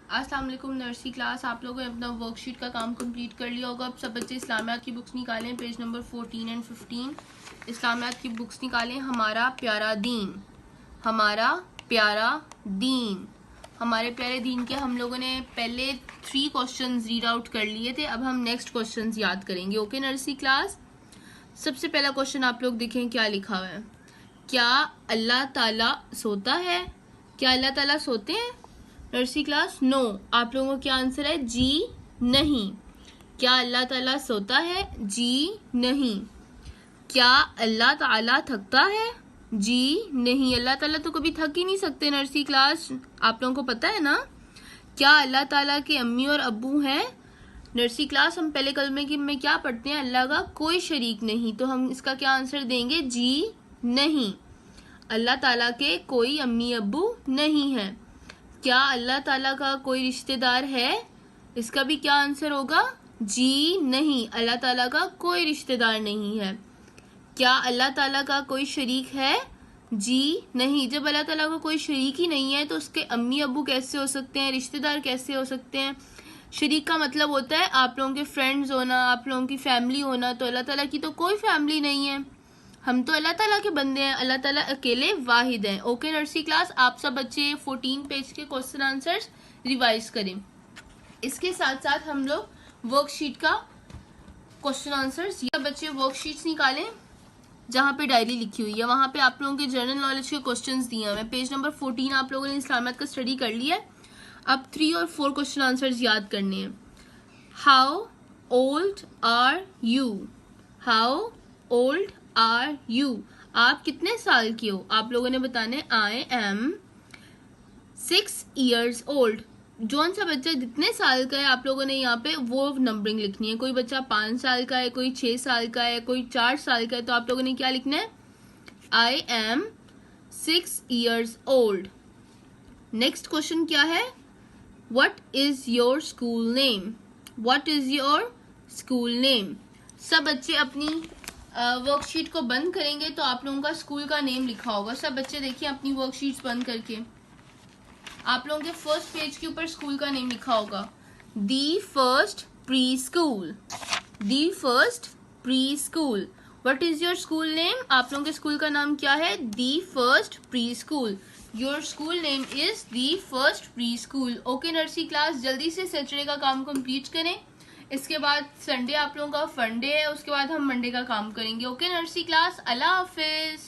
अस्सलाम वालेकुम nursery class. आप लोगों ने अपना वर्कशीट का काम कंप्लीट कर लिया होगा। अब सब बच्चे इस्लामियात की बुक्स निकालें, पेज नंबर 14 एंड 15। इस्लामियात की बुक्स निकालें। हमारा प्यारा दीन, हमारा प्यारा दीन, हमारे प्यारे दीन के हम लोगों ने पहले 3 क्वेश्चंस रीड आउट कर लिए थे। अब हम नेक्स्ट क्वेश्चंस याद करेंगे। ओके नर्सरी क्लास, सबसे पहला क्वेश्चन आप लोग देखें क्या लिखा हुआ है। क्या अल्लाह ताला सोता है? क्या अल्लाह ताला सोते हैं नर्सरी क्लास? नो। आप लोगों का क्या आंसर है? जी नहीं। क्या अल्लाह ताला सोता है? जी नहीं। क्या अल्लाह ताला थकता है? जी नहीं। अल्लाह ताला तो कभी थक ही नहीं सकते नर्सरी क्लास, आप लोगों को पता है ना। क्या अल्लाह ताला के अम्मी और अब्बू हैं? नर्सरी क्लास, हम पहले कलमे की में क्या पढ़ते हैं? अल्लाह का कोई शरीक नहीं। तो हम इसका क्या आंसर देंगे? जी नहीं। अल्लाह ताला के कोई अम्मी अब्बू नहीं है। क्या अल्लाह ताला का कोई रिश्तेदार है? इसका भी क्या आंसर होगा? जी नहीं। अल्लाह ताला का कोई रिश्तेदार नहीं है। क्या अल्लाह ताला का कोई शरीक है? जी नहीं। जब अल्लाह ताला का कोई शरीक ही नहीं है तो उसके अम्मी अब्बू कैसे हो सकते हैं? रिश्तेदार कैसे हो सकते हैं? शरीक का मतलब होता है आप लोगों के फ्रेंड्स होना, आप लोगों की फैमिली होना। तो अल्लाह ताला की तो कोई फैमिली नहीं है, हम तो अल्लाह ताला के बंदे हैं। अल्लाह ताला अकेले वाहिद हैं। ओके नर्सरी क्लास, आप सब बच्चे 14 पेज के क्वेश्चन आंसर्स रिवाइज करें। इसके साथ साथ हम लोग वर्कशीट का क्वेश्चन आंसर्स, या बच्चे वर्कशीट्स निकालें जहाँ पे डायरी लिखी हुई है, वहां पे आप लोगों के जनरल नॉलेज के क्वेश्चंस दिए हैं। पेज नंबर 14 आप लोगों ने इस्लामियत का स्टडी कर लिया है। अब 3 और 4 क्वेश्चन आंसर्स याद करने हैं। How old are you? How old are you? आप कितने साल के हो? आप लोगों ने बताने आई एम 6 years old। जौन सा बच्चा जितने साल का है आप लोगों ने यहाँ पे वो नंबरिंग लिखनी है। कोई बच्चा 5 साल का है, कोई 6 साल का है, कोई 4 साल का है, तो आप लोगों ने क्या लिखना है? I am 6 years old। Next question क्या है? What is your school name? What is your school name? सब बच्चे अपनी वर्कशीट को बंद करेंगे तो आप लोगों का स्कूल का नेम लिखा होगा। सब बच्चे देखिए अपनी वर्कशीट्स बंद करके, आप लोगों के फर्स्ट पेज के ऊपर स्कूल का नेम लिखा होगा, the first pre school. The first pre school. What is your school name? आप लोगों के स्कूल का नाम क्या है? The first pre school. Your school name is the first pre school. Okay nursery class, जल्दी से सैटरडे का काम कंप्लीट करें। इसके बाद संडे आप लोगों का फन डे है, उसके बाद हम मंडे का काम करेंगे। ओके नर्सरी क्लास, अल्लाह हाफिज।